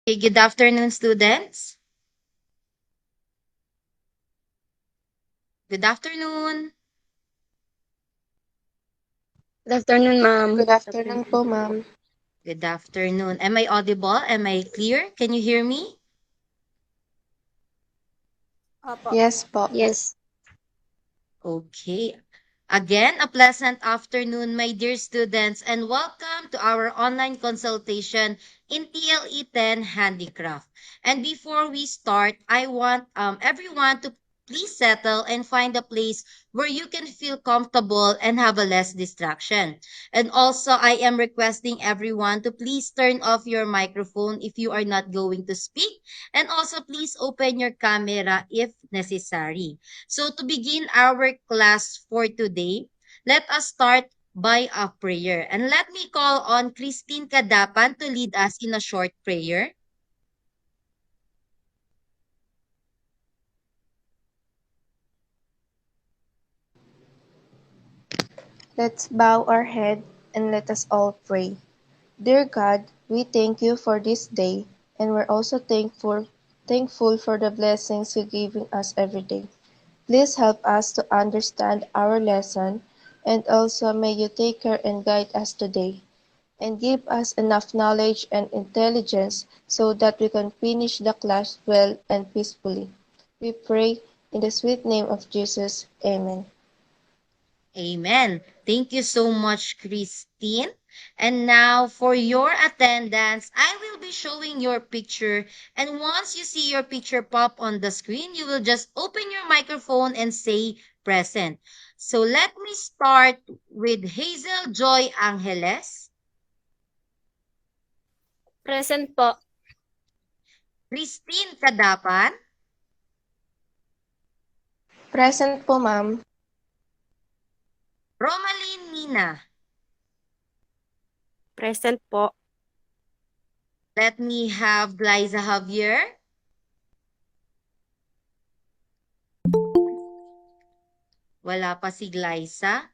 Okay, good afternoon, students. Good afternoon. Good afternoon, ma'am. Good afternoon po, ma'am. Good afternoon. Am I audible? Am I clear? Can you hear me? Opo. Yes po. Yes. Okay. Again, a pleasant afternoon, my dear students, and welcome to our online consultation in TLE 10 Handicraft. And before we start, I want everyone to please settle and find a place where you can feel comfortable and have a less distraction. And also, I am requesting everyone to please turn off your microphone if you are not going to speak, and also please open your camera if necessary. So to begin our class for today, let us start by a prayer. And let me call on Christine Kadapan to lead us in a short prayer. Let's bow our head and let us all pray. Dear God, we thank you for this day, and we're also thankful for the blessings you're giving us every day. Please help us to understand our lesson, and also may you take care and guide us today, and give us enough knowledge and intelligence so that we can finish the class well and peacefully. We pray in the sweet name of Jesus. Amen. Amen. Thank you so much, Christine. And now for your attendance, I will be showing your picture. And once you see your picture pop on the screen, you will just open your microphone and say present. So let me start with Hazel Joy Angeles, Present po. Christine Kadapan, Present po, ma'am. Romaline Mina. Present po. Let me have Liza Javier. Wala pa si Glyza.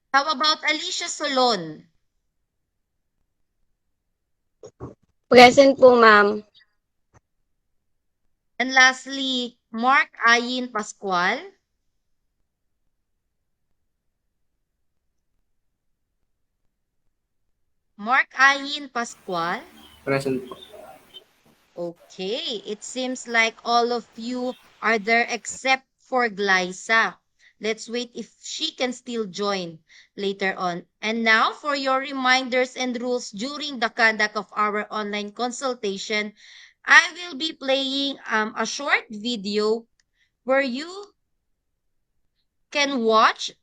How about Alicia Solon? Present po, ma'am. And lastly, Mark Ayin Pascual. Mark Ayin Pascual. Present po. Okay, it seems like all of you are there except for Glyza. Let's wait if she can still join later on. And now for your reminders and rules during the conduct of our online consultation, I will be playing a short video where you can watch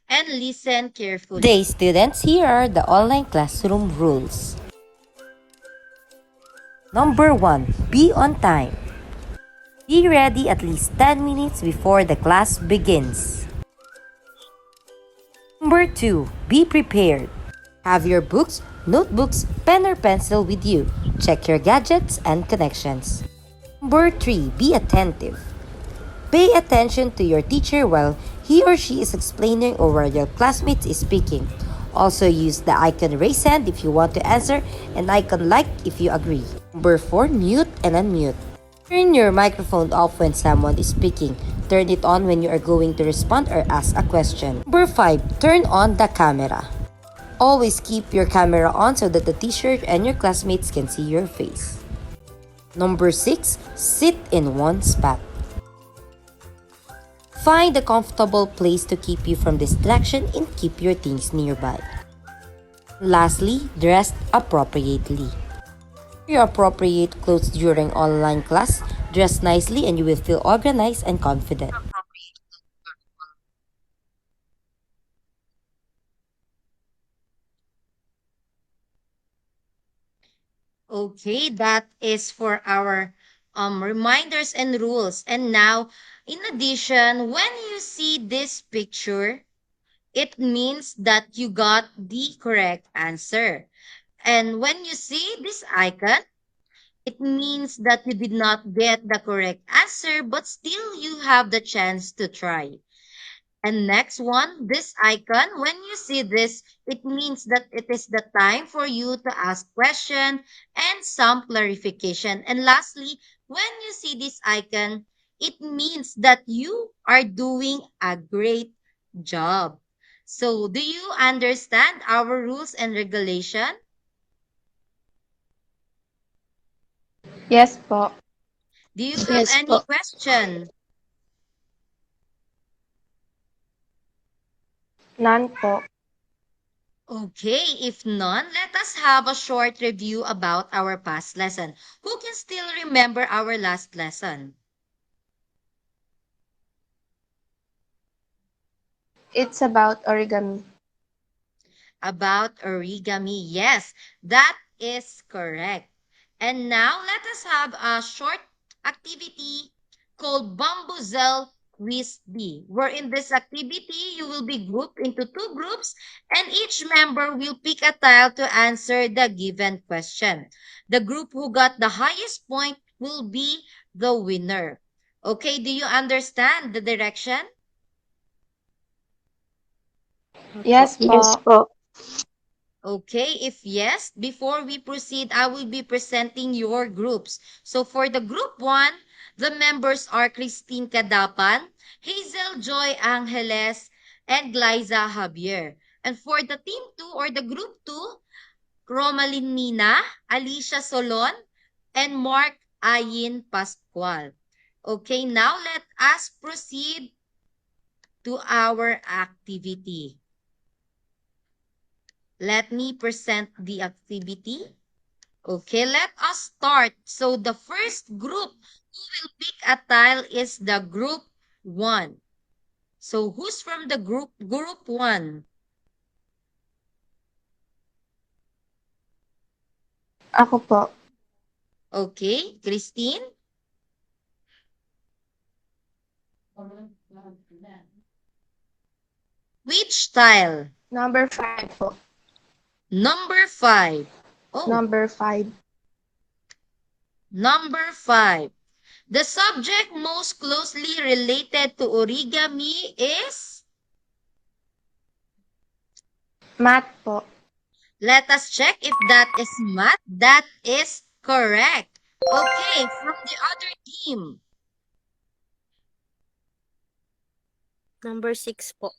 and listen carefully. Today, students, here are the online classroom rules. Number 1. Be on time. Be ready at least 10 minutes before the class begins. Number 2. Be prepared. Have your books, notebooks, pen or pencil with you. Check your gadgets and connections. Number 3. Be attentive. Pay attention to your teacher while he or she is explaining or while your classmate is speaking. Also use the icon raise hand if you want to answer and icon like if you agree. Number 4. Mute and unmute. Turn your microphone off when someone is speaking. Turn it on when you are going to respond or ask a question. Number 5. Turn on the camera. Always keep your camera on so that the teacher and your classmates can see your face. Number 6. Sit in one spot. Find a comfortable place to keep you from distraction and keep your things nearby. Lastly, dress appropriately. Wear appropriate clothes during online class. Dress nicely and you will feel organized and confident. Okay, that is for our reminders and rules. And now, in addition, when you see this picture, it means that you got the correct answer. And when you see this icon, it means that you did not get the correct answer, but still you have the chance to try. And next one, this icon, when you see this, it means that it is the time for you to ask question and some clarification. And lastly, when you see this icon, it means that you are doing a great job. So, do you understand our rules and regulation? Yes po. Do you have Yes any po. question? None po. Okay, if none, let us have a short review about our past lesson. Who can still remember our last lesson? It's about origami. About origami. Yes, that is correct. And now let us have a short activity called Bamboozle Quiz B, where in this activity you will be grouped into two groups and each member will pick a tile to answer the given question. The group who got the highest point will be the winner. Okay, do you understand the direction? Yes Yes po. po. Okay, if yes, before we proceed, I will be presenting your groups. So for the group one, the members are Christine Cadapan, Hazel Joy Angeles, and Glyza Javier. And for the team two or the group two, Romalyn Mina, Alicia Solon, and Mark Ayin Pascual. Okay, now let us proceed to our activity. Let me present the activity. Okay, let us start. So the first group who will pick a tile is the group 1. So who's from the group 1? Ako po. Okay, Christine? Which tile? Number 5 po. Number 5. Oh, Number 5. number 5. The subject most closely related to origami is? Math po. Let us check if that is math. That is correct. Okay, from the other team. Number 6 po.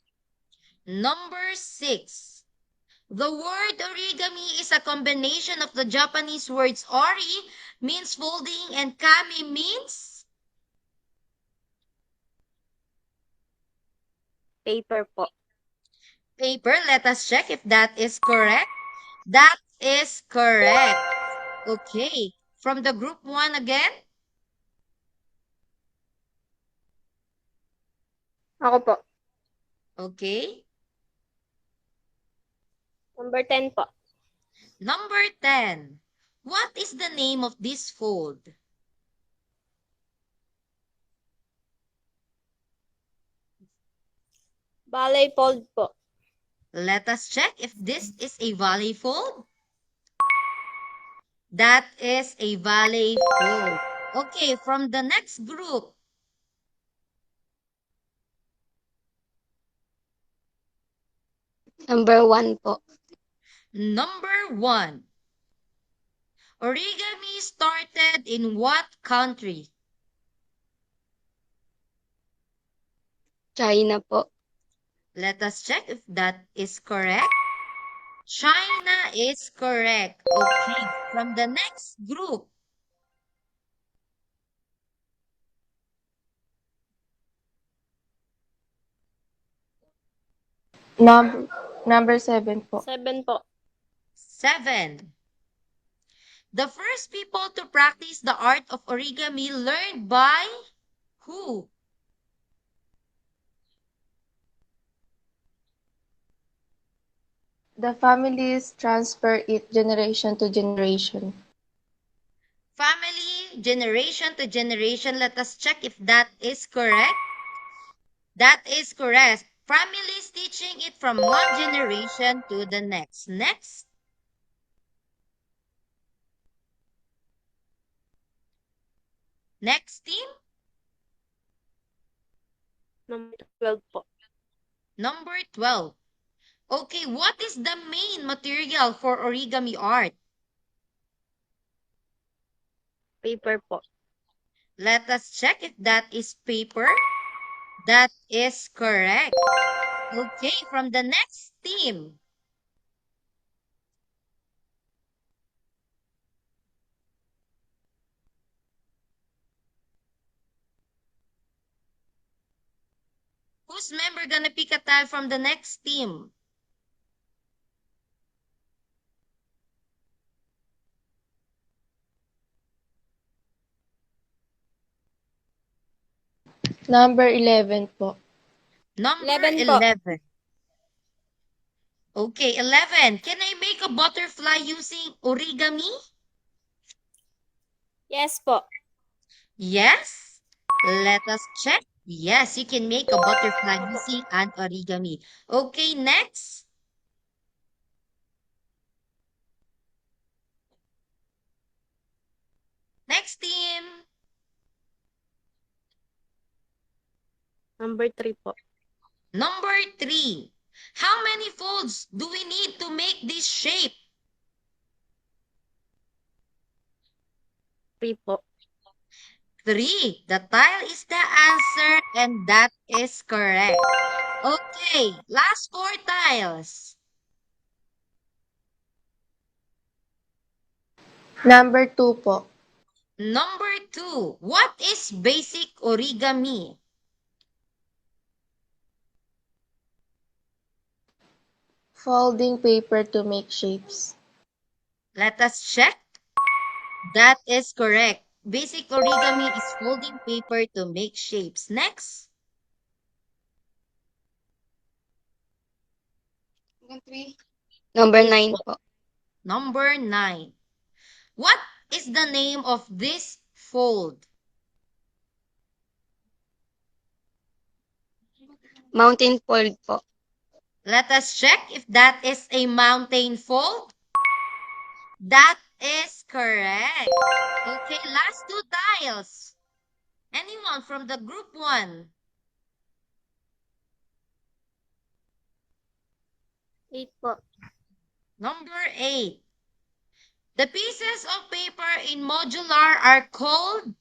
Number 6. The word origami is a combination of the Japanese words ori means folding and kami means? Paper po. Paper. Let us check if that is correct. That is correct. Okay. From the group 1 again? Ako po. Okay. Number 10 po. Number 10. What is the name of this fold? Ballet fold po. Let us check if this is a valley fold. That is a valley fold. Okay, from the next group. Number 1 po. Number 1. Origami started in what country? China po. Let us check if that is correct. China is correct. Okay, from the next group. Number 7 po. 7 po. 7. The first people to practice the art of origami learned by who? The families transfer it generation to generation. Family, generation to generation. Let us check if that is correct. That is correct. Families teaching it from one generation to the next. Next. Next team. Number 12 po. Number 12. Okay, what is the main material for origami art? Paper po. Let us check if that is paper. That is correct. Okay, from the next team. Who's member gonna pick a tile from the next team? Number 11 po. Number 11 po. 11. Okay, 11. Can I make a butterfly using origami? Yes po. Yes. Let us check. Yes, you can make a butterfly using an origami. Okay, next. Next team. Number 3 po. Number 3. How many folds do we need to make this shape? 3 po. 3. The tile is the answer and that is correct. Okay, last 4 tiles. Number 2 po. Number 2. What is basic origami? Folding paper to make shapes. Let us check. That is correct. Basic origami is folding paper to make shapes. Next. Number 9 po. Number 9. What is the name of this fold? Mountain fold po. Let us check if that is a mountain fold. That is correct. Okay, last 2 tiles. Anyone from the group 1? 8 po. Number 8. The pieces of paper in modular are called?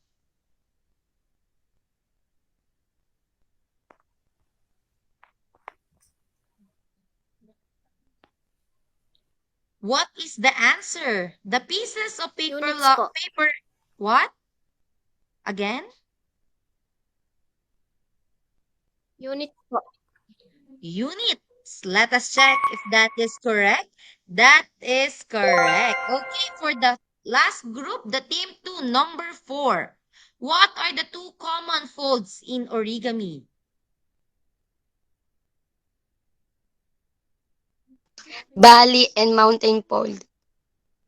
What is the answer? The pieces of paper, Units po. what? Again? Unit po. Units. Let us check if that is correct. That is correct. Okay, for the last group, the team 2, number 4. What are the 2 common folds in origami? Valley and mountain fold.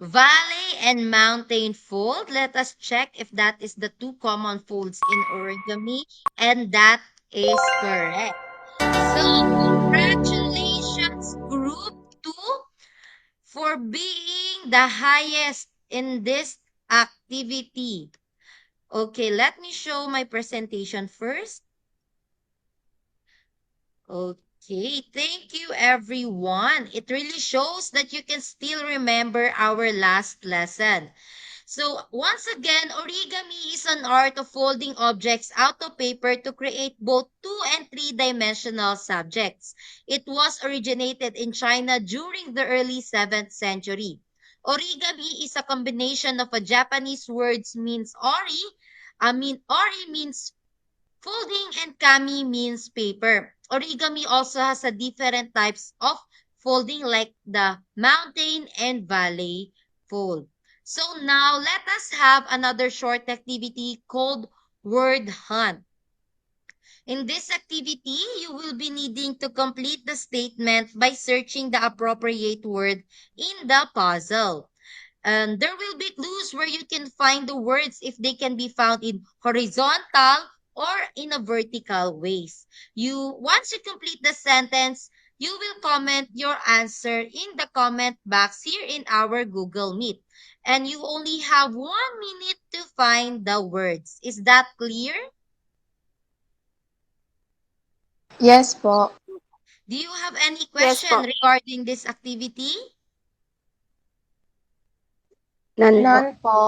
Valley and mountain fold. Let us check if that is the 2 common folds in origami. And that is correct. So, congratulations, Group 2, for being the highest in this activity. Okay, let me show my presentation first. Okay, thank you everyone. It really shows that you can still remember our last lesson. So once again, origami is an art of folding objects out of paper to create both 2 and 3-dimensional subjects. It was originated in China during the early 7th century. Origami is a combination of a Japanese words means ori means folding and kami means paper. Origami also has a different types of folding like the mountain and valley fold. So now let us have another short activity called word hunt. In this activity, you will be needing to complete the statement by searching the appropriate word in the puzzle. And there will be clues where you can find the words if they can be found in horizontal or in a vertical ways. Once you complete the sentence, you will comment your answer in the comment box here in our Google Meet. And you only have 1 minute to find the words. Is that clear? Yes po. Do you have any Yes question po. regarding this activity? None po. None po.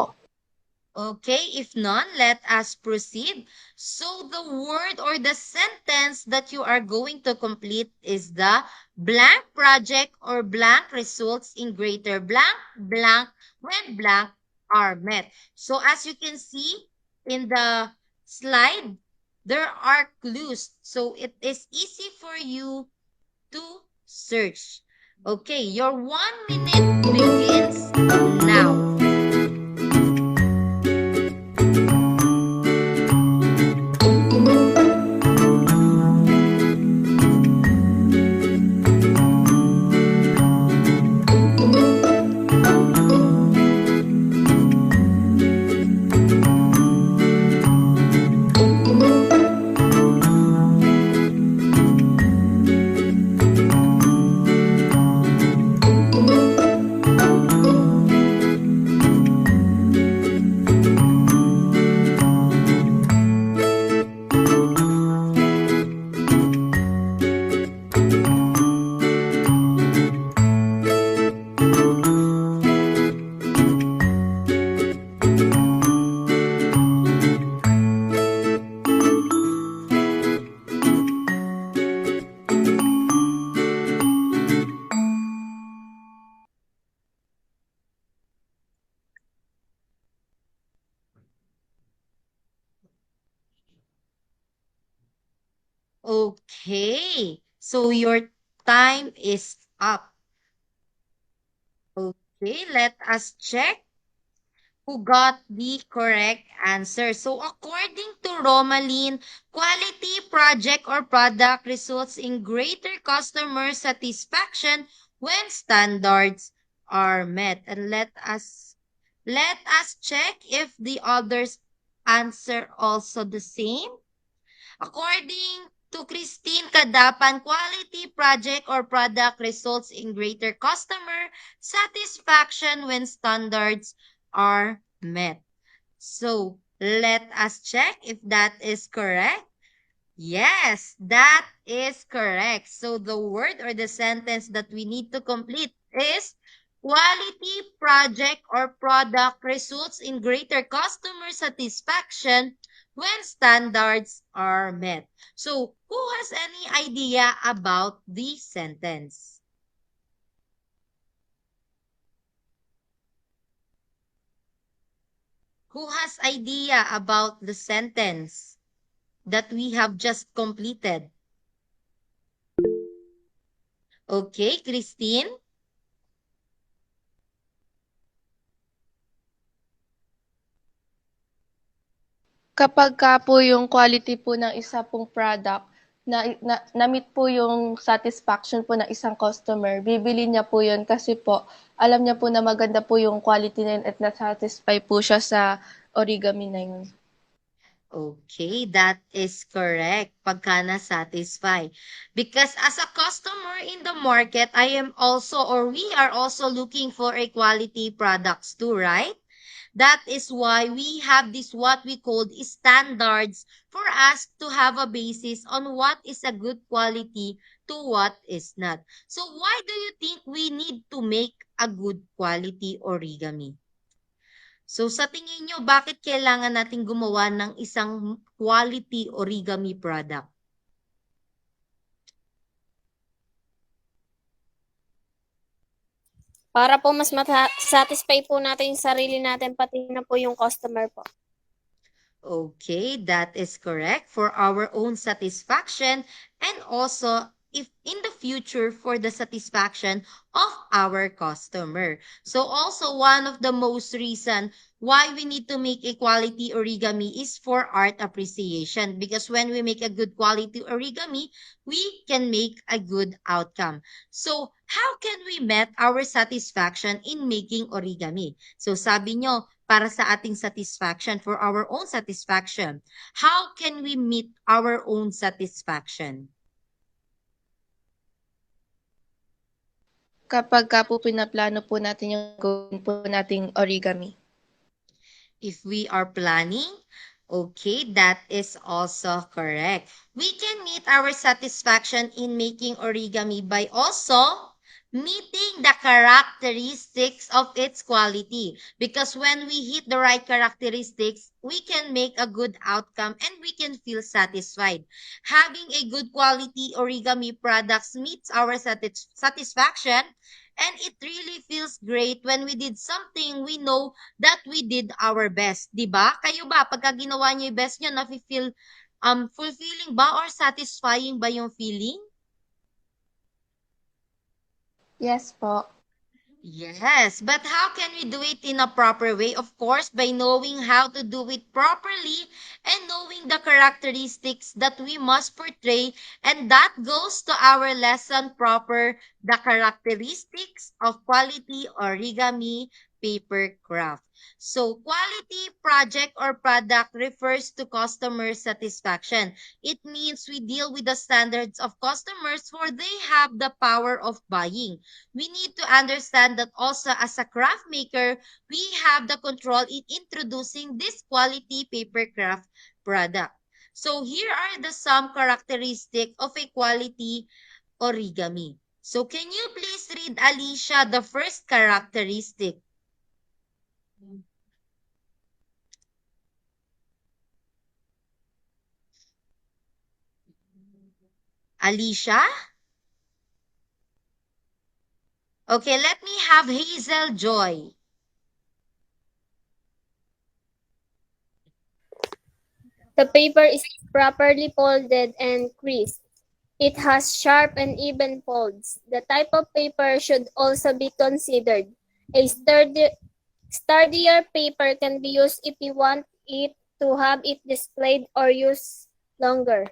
Okay, if none, let us proceed. So the word or the sentence that you are going to complete is the blank project or blank results in greater blank, blank, when blank are met. So as you can see in the slide, there are clues. So it is easy for you to search. Okay, your 1 minute begins now. Okay, so your time is up. Okay, let us check who got the correct answer. So according to Romalyn, quality project or product results in greater customer satisfaction when standards are met. And let us check if the others answer also the same. According to Christine Kadapan, quality project or product results in greater customer satisfaction when standards are met. So, let us check if that is correct. Yes, that is correct. So, the word or the sentence that we need to complete is quality project or product results in greater customer satisfaction when standards are met. So, who has any idea about the sentence? Who has idea about the sentence that we have just completed? Okay, Christine? Kapagka po yung quality po ng isa pong product na-meet po yung satisfaction po ng isang customer, bibili niya po yun kasi po alam niya po na maganda po yung quality na yun at na-satisfy po siya sa origami na yun. Okay, that is correct. Pagka na-satisfy. Because as a customer in the market, I am also or we are also looking for a quality products too, right? That is why we have this what we call standards for us to have a basis on what is a good quality to what is not. So why do you think we need to make a good quality origami? So sa tingin nyo, bakit kailangan natin gumawa ng isang quality origami product? Para po mas satisfy po natin yung sarili natin, pati na po yung customer po. Okay, that is correct for our own satisfaction and also if in the future for the satisfaction of our customer. So also one of the most reason why we need to make a quality origami is for art appreciation because when we make a good quality origami, we can make a good outcome. So how can we met our satisfaction in making origami? So sabi nyo, para sa ating satisfaction, for our own satisfaction. How can we meet our own satisfaction? Kapagka po pinaplano po natin yung gawin po nating origami. If we are planning, Okay, that is also correct. We can meet our satisfaction in making origami by also meeting the characteristics of its quality. Because when we hit the right characteristics, we can make a good outcome and we can feel satisfied. Having a good quality origami products meets our satisfaction, and it really feels great when we did something we know that we did our best, 'di ba? Kayo ba pagka ginawa niyo 'yung best niyo, nafi-feel fulfilling ba or satisfying ba 'yung feeling? Yes po. Yes, but how can we do it in a proper way? Of course, by knowing how to do it properly and knowing the characteristics that we must portray. And that goes to our lesson proper, the characteristics of quality origami paper craft. So, quality project or product refers to customer satisfaction. It means we deal with the standards of customers, for they have the power of buying. We need to understand that also as a craft maker, we have the control in introducing this quality paper craft product. So here are the some characteristic of a quality origami. So can you please read, Alicia, the first characteristic? Alicia? Okay, let me have Hazel Joy. The paper is properly folded and creased. It has sharp and even folds. The type of paper should also be considered. A sturdier paper can be used if you want it to have it displayed or used longer.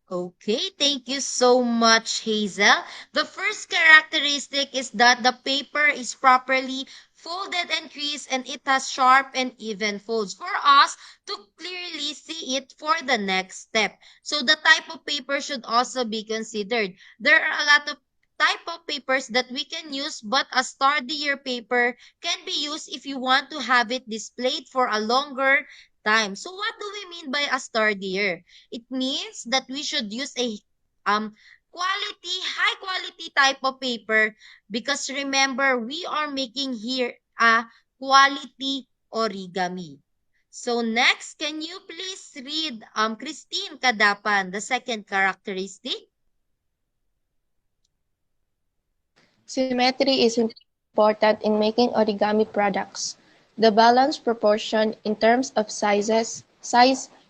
Okay, thank you so much, Hazel. The first characteristic is that the paper is properly folded and creased and it has sharp and even folds for us to clearly see it for the next step. So the type of paper should also be considered. There are a lot of type of papers that we can use, but a sturdier paper can be used if you want to have it displayed for a longer time. So what do we mean by a sturdier? It means that we should use a high quality type of paper, because remember, we are making here a quality origami. So next, can you please read Christine Kadapan, the second characteristic? Symmetry is important in making origami products. The balanced proportion in terms of size,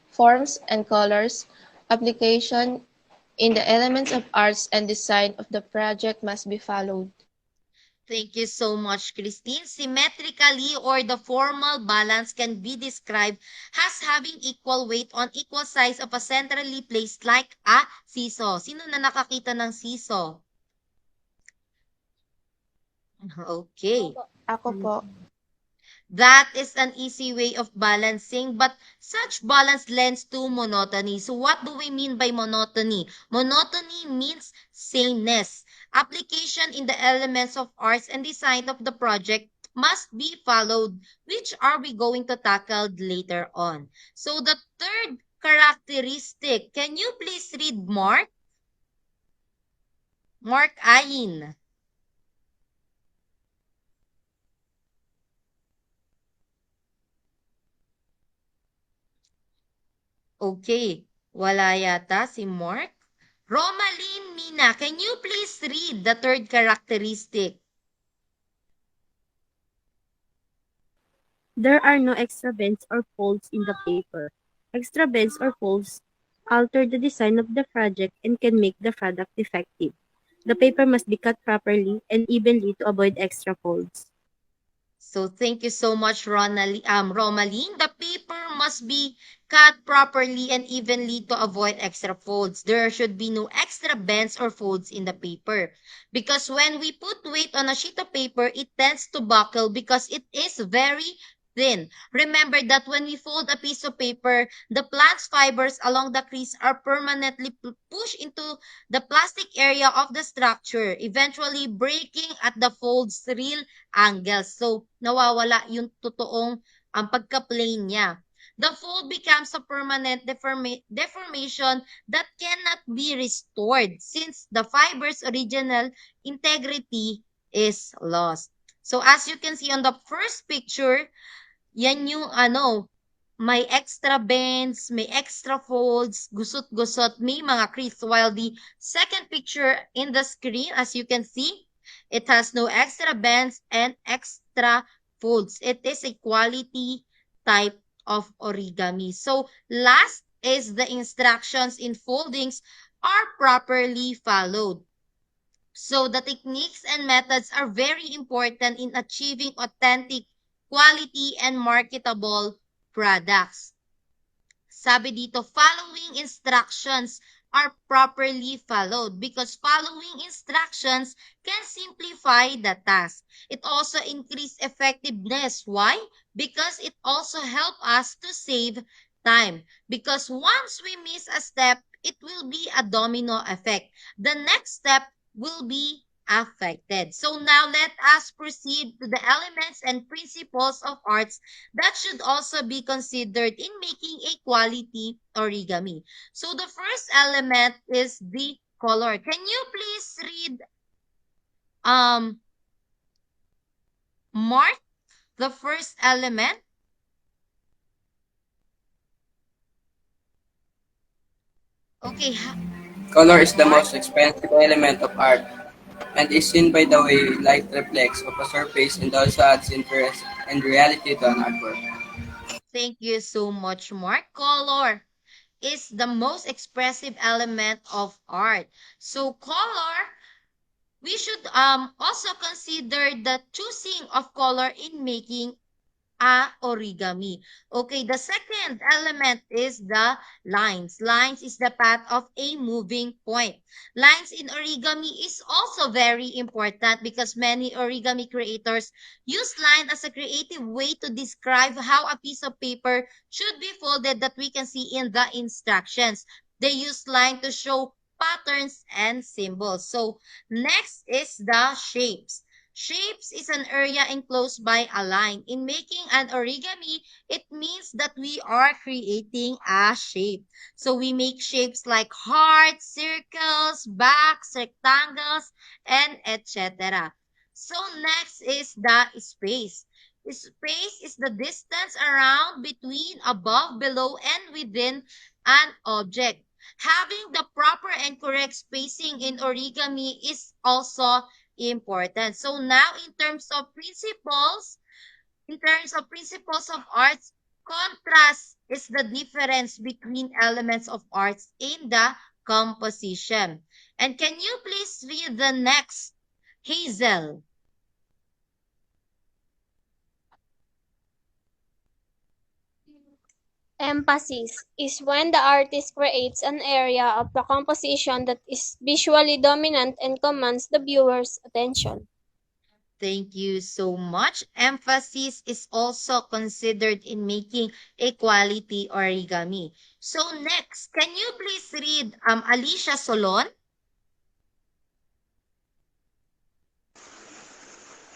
forms, and colors, application in the elements of arts and design of the project must be followed. Thank you so much, Christine. Symmetrically, or the formal balance, can be described as having equal weight on equal size of a centrally placed like a seesaw. Sino na nakakita ng seesaw? Okay. Ako po. That is an easy way of balancing, but such balance lends to monotony. So what do we mean by monotony? Monotony means sameness. Application in the elements of arts and design of the project must be followed, which are we going to tackle later on. So the third characteristic, can you please read Mark? Mark Ayin. Okay, wala yata si Mark. Romaline Mina, can you please read the third characteristic? There are no extra bends or folds in the paper. Extra bends or folds alter the design of the project and can make the product defective. The paper must be cut properly and evenly to avoid extra folds. So thank you so much, Romaline. The paper must be cut properly and evenly to avoid extra folds. There should be no extra bends or folds in the paper. Because when we put weight on a sheet of paper, it tends to buckle because it is very thin. Remember that when we fold a piece of paper, the plant's fibers along the crease are permanently pushed into the plastic area of the structure, eventually breaking at the fold's real angles. So, nawawala yung totoong pagka-plane niya. the fold becomes a permanent deformation that cannot be restored since the fiber's original integrity is lost. So as you can see on the first picture, yan yung may extra bends, may extra folds, gusot-gusot, may mga crease. While the second picture in the screen, as you can see, it has no extra bends and extra folds. It is a quality type of origami. So last is the instructions in foldings are properly followed. So the techniques and methods are very important in achieving authentic, quality, and marketable products. Sabi dito, following instructions are properly followed because following instructions can simplify the task. It also increase effectiveness. Why? Because it also help us to save time. Because once we miss a step, it will be a domino effect. The next step will be affected. So now let us proceed to the elements and principles of arts that should also be considered in making a quality origami. So the first element is the color. Can you please read Mark the first element? Okay, Color is the Mark. most expensive element of art and is seen by the way light reflects off a surface and also adds interest and reality to an artwork. Thank you so much, Mark. Color is the most expressive element of art. So color, we should also consider the choosing of color in making a origami. Okay, the second element is the lines. Lines is the path of a moving point. Lines in origami is also very important because many origami creators use line as a creative way to describe how a piece of paper should be folded that we can see in the instructions. They use line to show patterns and symbols. So next is the shapes. Shapes is an area enclosed by a line. In making an origami, it means that we are creating a shape. So we make shapes like hearts, circles, box, rectangles, and etc. So next is the space. Space is the distance around between above, below, and within an object. Having the proper and correct spacing in origami is also important. So now in terms of principles of arts, contrast is the difference between elements of arts in the composition. And can you please read the next, Hazel? Emphasis is when the artist creates an area of the composition that is visually dominant and commands the viewer's attention. Thank you so much. Emphasis is also considered in making a quality origami. So next, can you please read Alicia Solon?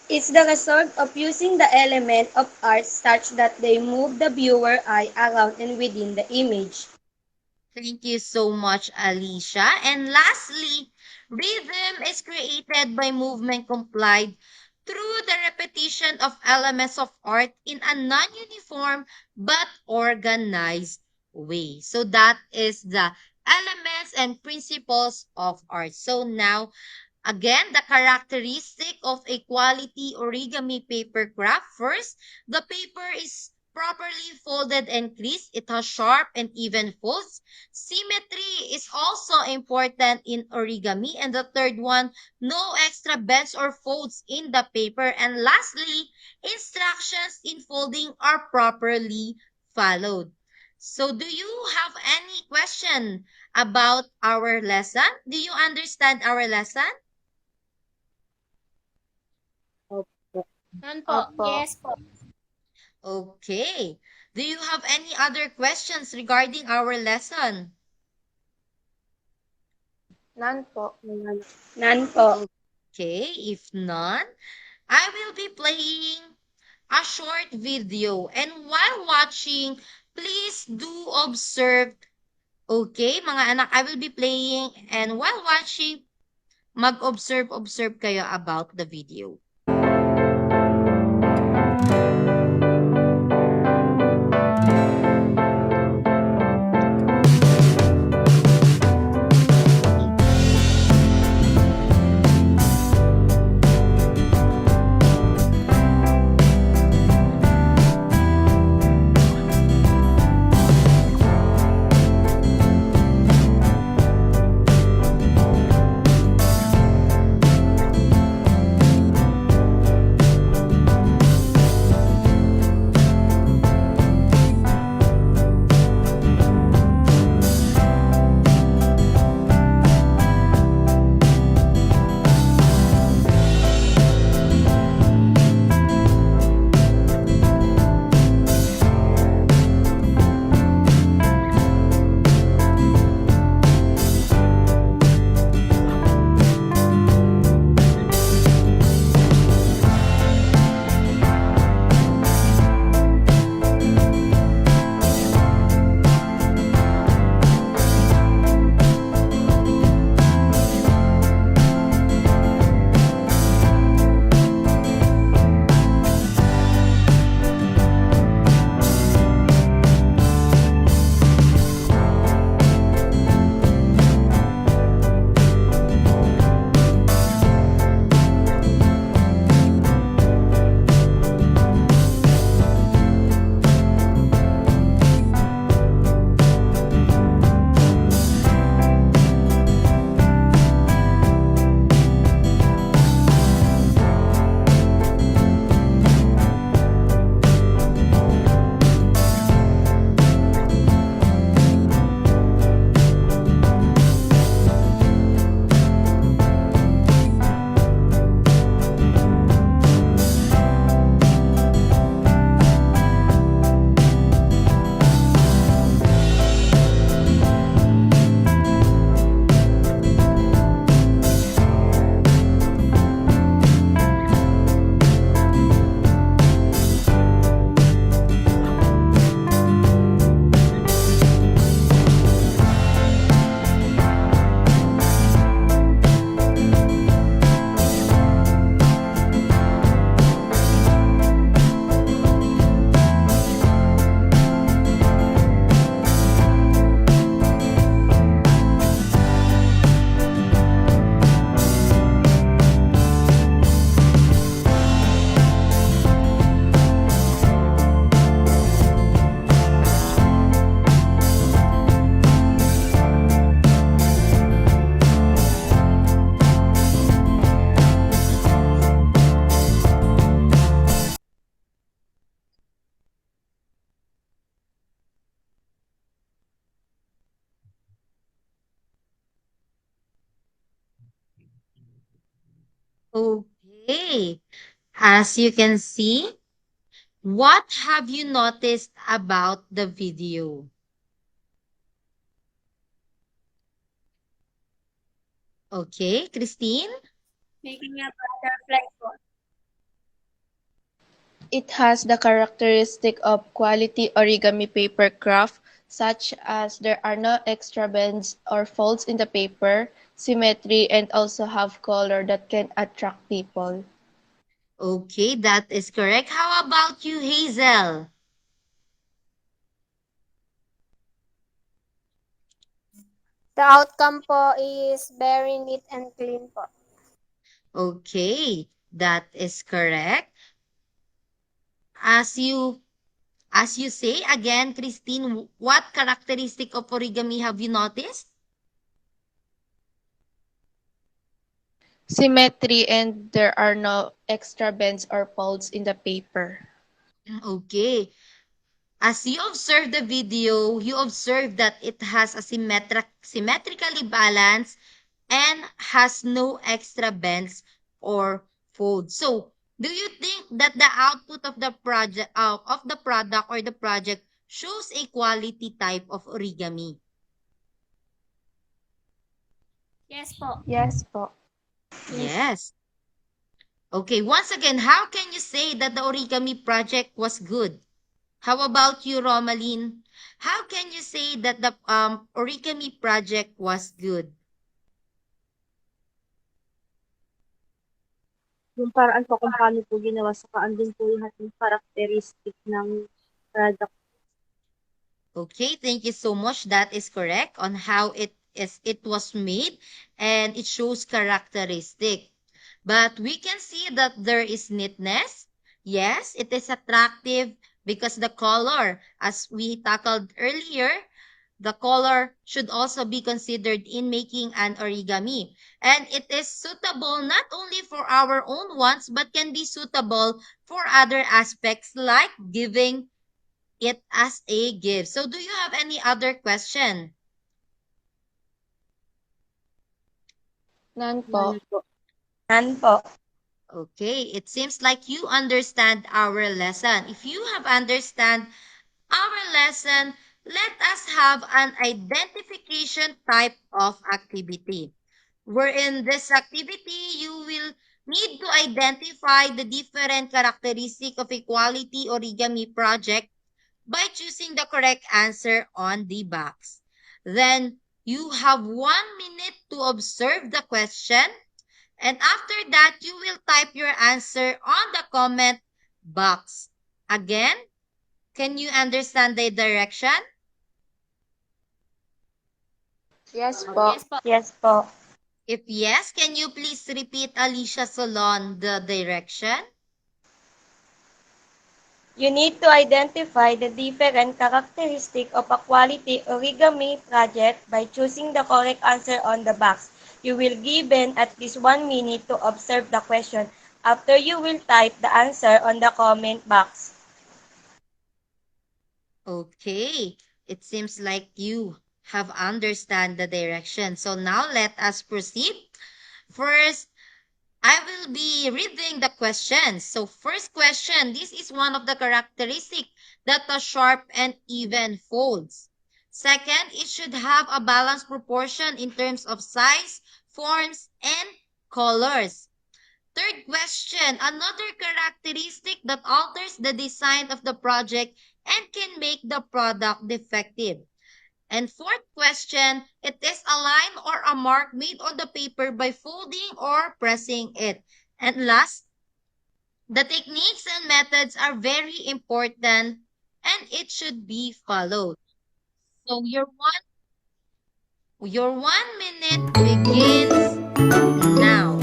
It's the result of using the element of art such that they move the viewer eye around and within the image. Thank you so much, Alicia. And lastly, rhythm is created by movement complied through the repetition of elements of art in a non-uniform but organized way. So that is the elements and principles of art. So now, again, the characteristic of a quality origami paper craft. First, the paper is properly folded and creased. It has sharp and even folds. Symmetry is also important in origami. And the third one, no extra bends or folds in the paper. And lastly, instructions in folding are properly followed. So do you have any question about our lesson? Do you understand our lesson? Opo. None po. Opo. Yes po. Okay. Do you have any other questions regarding our lesson? None po. None po. Okay, if none, I will be playing a short video. And while watching, please do observe. Okay, mga anak, I will be playing and while watching, mag-observe kayo about the video. Okay, as you can see, what have you noticed about the video? Okay, Christine? Making a butterfly po. It has the characteristic of quality origami paper craft, such as there are no extra bends or folds in the paper, symmetry, and also have color that can attract people. Okay, that is correct. How about you, Hazel? The outcome po is very neat and clean po. Okay, that is correct. As you say again, Christine, what characteristic of origami have you noticed? Symmetry, and there are no extra bends or folds in the paper. Okay. As you observe the video, you observe that it has a symmetrically balanced and has no extra bends or folds. So, do you think that the output of the product or the project shows a quality type of origami? Yes po. Yes po. Yes. Okay, once again, how can you say that the origami project was good? How about you, Romaline? How can you say that the origami project was good? Yung paraan po kung paano po ginawa saka andun po lahat ng characteristic ng product. Okay, thank you so much. That is correct on how it was made, and it shows characteristic. But we can see that there is neatness. Yes, it is attractive because the color, as we tackled earlier, the color should also be considered in making an origami. And it is suitable not only for our own wants, but can be suitable for other aspects like giving it as a gift. So do you have any other question? None Ano po. po? Nan po. Okay, it seems like you understand our lesson. If you have understand our lesson, let us have an identification type of activity. Wherein this activity, you will need to identify the different characteristic of a quality origami project by choosing the correct answer on the box. Then you have 1 minute to observe the question, and after that, you will type your answer on the comment box. Again, can you understand the direction? Yes po. Yes po. Yes po. If yes, can you please repeat Alicia Solon the direction? You need to identify the different characteristic of a quality origami project by choosing the correct answer on the box. You will given at least 1 minute to observe the question. After you will type the answer on the comment box. Okay, it seems like you have understand the direction. So now let us proceed. First, I will be reading the questions. So first question, this is one of the characteristic that the sharp and even folds. Second, it should have a balanced proportion in terms of size, forms, and colors. Third question, another characteristic that alters the design of the project and can make the product defective. And fourth question, it is a line or a mark made on the paper by folding or pressing it. And last, the techniques and methods are very important and it should be followed. So your 1 minute begins now.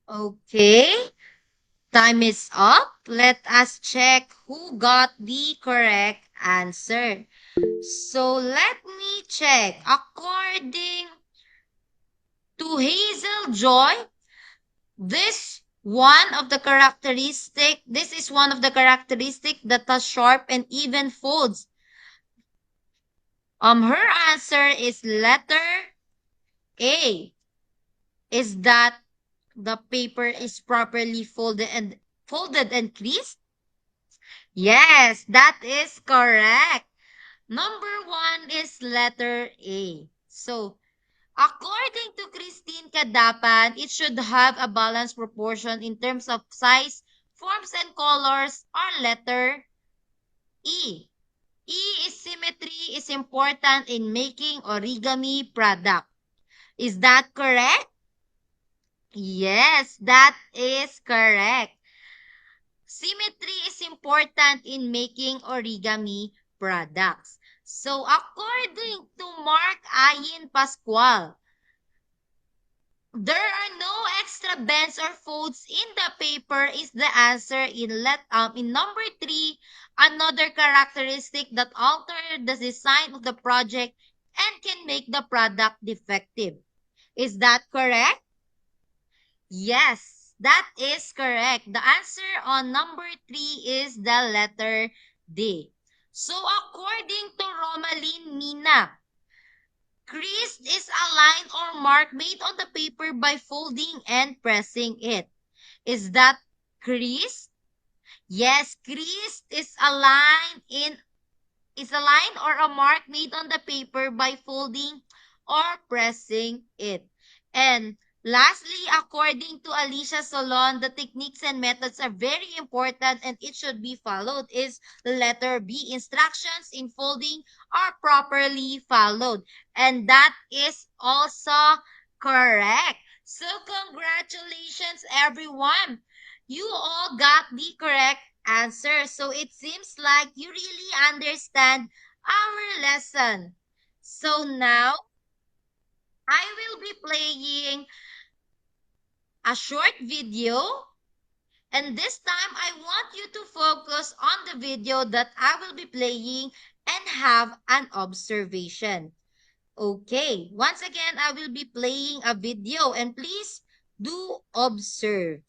Okay, time is up. Let us check who got the correct answer. So let me check. According to Hazel Joy, this is one of the characteristic that has sharp and even folds. Her answer is letter A. Is that the paper is properly folded and creased? Yes, that is correct. Number one is letter A. So, according to Christine Kadapan, it should have a balanced proportion in terms of size, forms, and colors, or letter E. E is symmetry is important in making origami product. Is that correct? Yes, that is correct. Symmetry is important in making origami products. So, according to Mark Ayin Pascual, there are no extra bends or folds in the paper is the answer in number 3, another characteristic that alter the design of the project and can make the product defective. Is that correct? Yes, that is correct. The answer on number 3 is the letter D. So according to Romalyn Mina, crease is a line or mark made on the paper by folding and pressing it. Is that crease? Yes, crease is a line or a mark made on the paper by folding or pressing it. And lastly, according to Alicia Solon, the techniques and methods are very important and it should be followed. Is letter B, instructions in folding are properly followed. And that is also correct. So congratulations everyone. You all got the correct answer. So it seems like you really understand our lesson. So now I will be playing a short video, and this time I want you to focus on the video that I will be playing and have an observation. Okay, once again I will be playing a video and please do observe.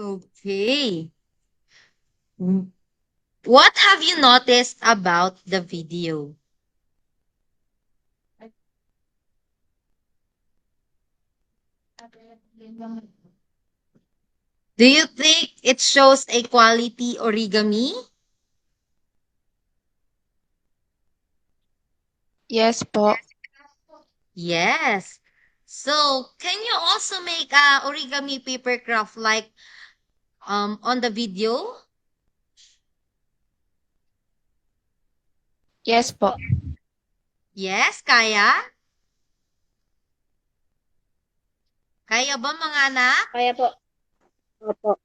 Okay. Mm. What have you noticed about the video? Do you think it shows a quality origami? Yes po. Yes. So, can you also make a origami paper craft like on the video? Yes po. Yes, kaya? Kaya ba mga anak? Kaya po. Opo.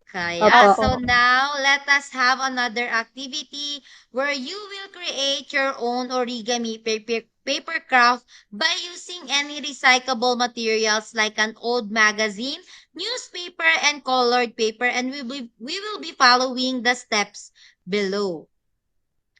Kaya. Opo. So now, let us have another activity where you will create your own origami paper craft by using any recyclable materials like an old magazine, newspaper, and colored paper. And we will be following the steps below.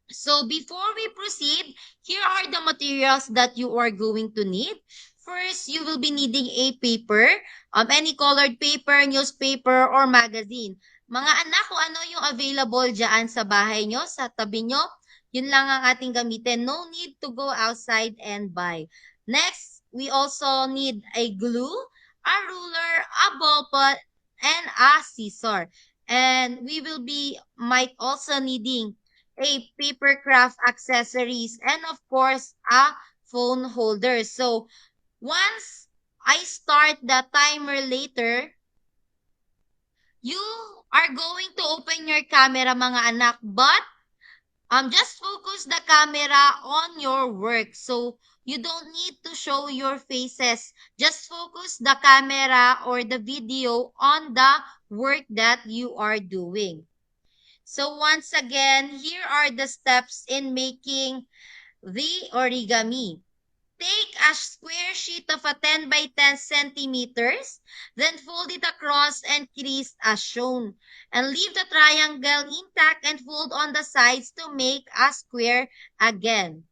So before we proceed, here are the materials that you are going to need. First, you will be needing a paper, any colored paper, newspaper, or magazine. Mga anak, kung ano yung available dyan sa bahay nyo, sa tabi nyo, yun lang ang ating gamitin. No need to go outside and buy. Next, we also need a glue, a ruler, a ball pen, and a scissor. And we will be might also needing a paper craft accessories, and of course, a phone holder. So, once I start the timer later, you are going to open your camera, mga anak, but just focus the camera on your work. So, you don't need to show your faces. Just focus the camera or the video on the work that you are doing. So once again, here are the steps in making the origami. Take a square sheet of a 10 by 10 centimeters, then fold it across and crease as shown. And leave the triangle intact and fold on the sides to make a square again.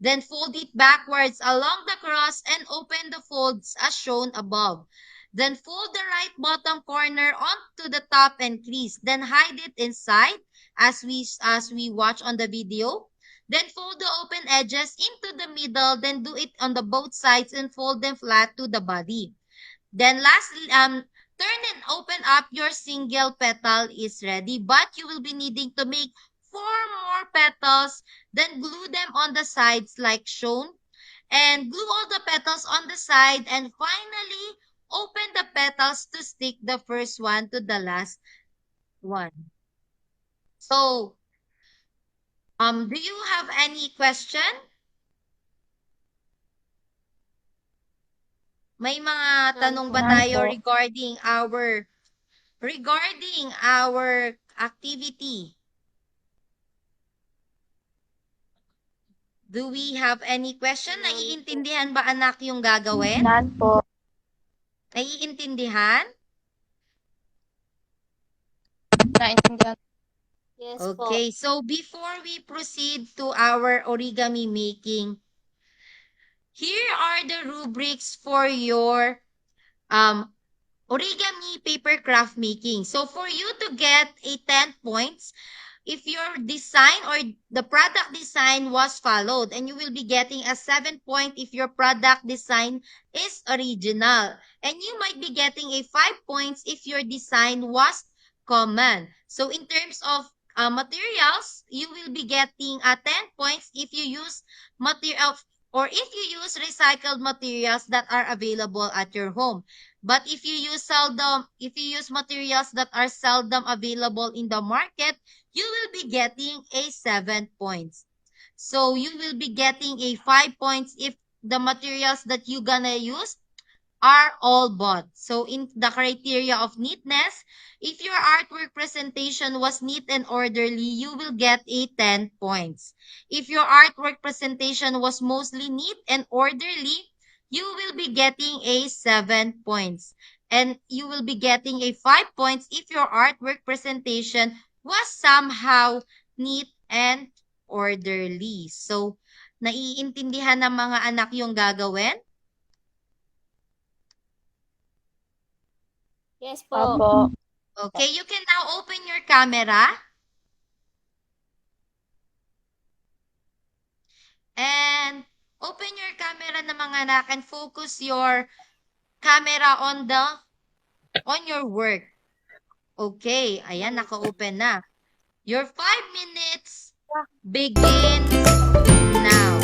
Then fold it backwards along the cross and open the folds as shown above. Then fold the right bottom corner onto the top and crease. Then hide it inside as we watch on the video. Then fold the open edges into the middle. Then do it on the both sides and fold them flat to the body. Then lastly, turn and open up your single petal is ready, but you will be needing to make 4 more petals, then glue them on the sides like shown, and glue all the petals on the side, and finally, open the petals to stick the first one to the last one. So, do you have any question? May mga tanong ba None tayo po. regarding our activity? Do we have any question? Naiintindihan ba anak yung gagawin? None po. Naiintindihan? Naintindihan. Yes po. Okay, so before we proceed to our origami making, here are the rubrics for your um origami paper craft making. So for you to get a 10 points, if your design or the product design was followed, and you will be getting a 7 point if your product design is original, and you might be getting a 5 points if your design was common. So in terms of materials, you will be getting a 10 points if you use material or if you use recycled materials that are available at your home. But if you use materials that are seldom available in the market, you will be getting a 7 points. So you will be getting a 5 points if the materials that you gonna use are all bought. So in the criteria of neatness, if your artwork presentation was neat and orderly, you will get a 10 points. If your artwork presentation was mostly neat and orderly, you will be getting a 7 points. And you will be getting a 5 points if your artwork presentation was somehow neat and orderly. So, naiintindihan ng mga anak yung gagawin? Yes po. Opo. Okay, you can now open your camera. And open your camera na mga anak and focus your camera on your work. Okay, ayan, naka-open na. Your 5 minutes begins now.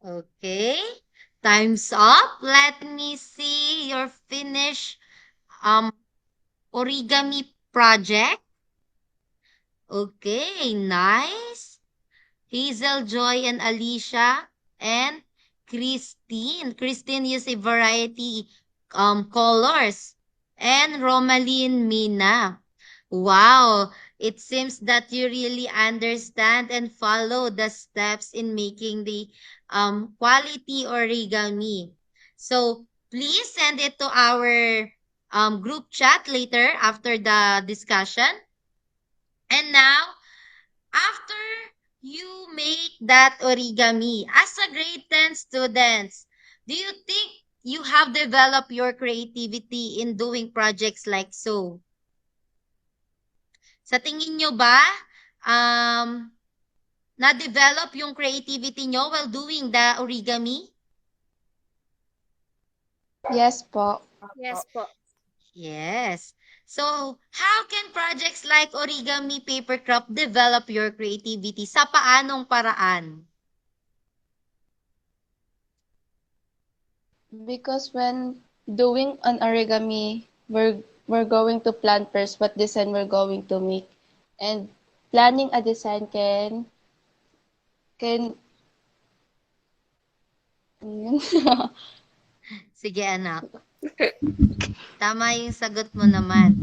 Okay. Time's up. Let me see your finish um origami project. Okay, nice. Hazel, Joy, and Alicia, and Christine. Christine used a variety colors. And Romaline, Mina. Wow, it seems that you really understand and follow the steps in making the quality origami. So please send it to our group chat later after the discussion. And now, after you make that origami as a grade 10 students, do you think you have developed your creativity in doing projects like so? Sa tingin nyo ba, um, na-develop yung creativity nyo while doing the origami? Yes po. Yes po. Yes. So, how can projects like origami papercraft develop your creativity? Sa paanong paraan? Because when doing an origami, we're going to plan first what design we're going to make. And planning a design can yun. Sige anak, tama yung sagot mo naman.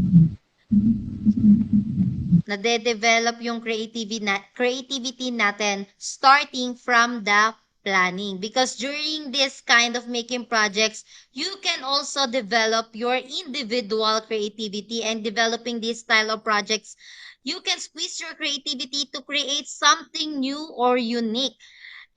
Nade-develop yung creativity natin starting from the planning. Because during this kind of making projects, you can also develop your individual creativity, and developing this style of projects, you can squeeze your creativity to create something new or unique.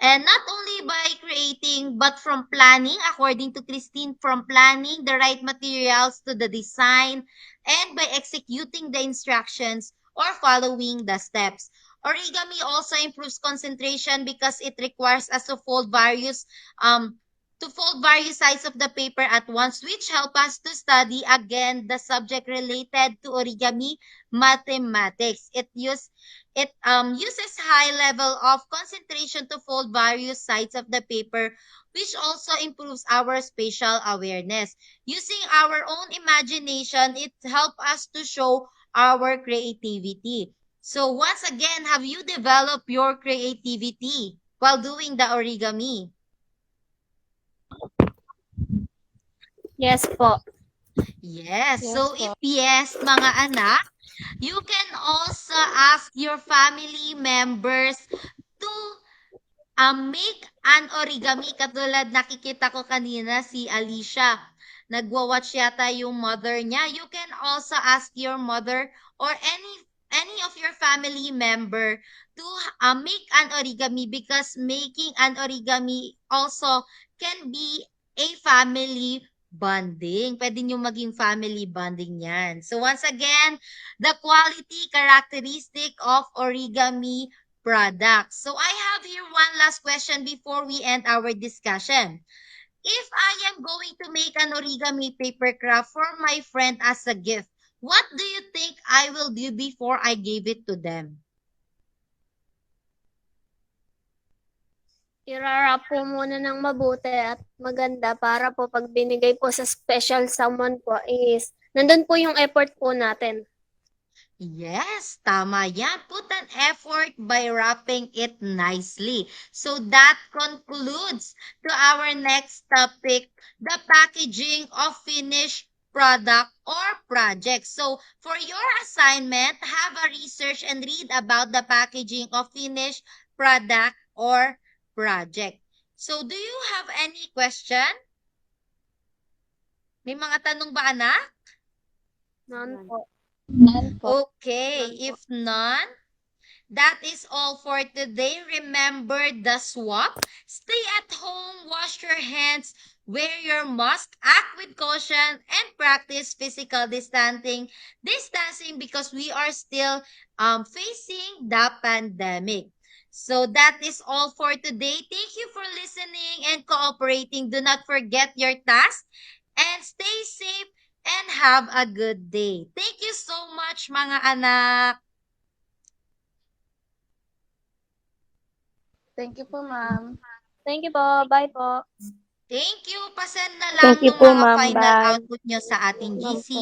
And not only by creating, but from planning, according to Christine, from planning the right materials to the design, and by executing the instructions or following the steps. Origami also improves concentration because it requires us to fold various sides of the paper at once, which help us to study again the subject related to origami, mathematics. It uses high level of concentration to fold various sides of the paper, which also improves our spatial awareness. Using our own imagination, it helps us to show our creativity. So once again, have you developed your creativity while doing the origami? Yes po. Yes. Yes So po. if yes, mga anak, you can also ask your family members to make an origami katulad nakikita ko kanina si Alicia. Nagwa-watch yata yung mother niya. You can also ask your mother or any of your family member to make an origami, because making an origami also can be a family bonding. Pwede nyo maging family bonding yan. So once again, the quality characteristic of origami products. So I have here one last question before we end our discussion. If I am going to make an origami paper craft for my friend as a gift, what do you think I will do before I give it to them? Irarap po muna ng mabuti at maganda para po pag binigay po sa special someone po is nandun po yung effort po natin. Yes, tama yan. Put an effort by wrapping it nicely. So that concludes to our next topic, the packaging of finished product or project. So for your assignment, have a research and read about the packaging of finished product or project. So do you have any question? May mga tanong ba, anak? None po. None po. Okay, if none, that is all for today. Remember the swap. Stay at home, wash your hands, wear your mask, act with caution, and practice physical distancing because we are still facing the pandemic. So that is all for today. Thank you for listening and cooperating. Do not forget your task and stay safe and have a good day. Thank you so much, mga anak. Thank you po, ma'am. Thank you po. Bye po. Thank you. Pasend na lang Thank you yung po, mga ma'am. final Bye. output nyo sa ating Ma'am GC. po.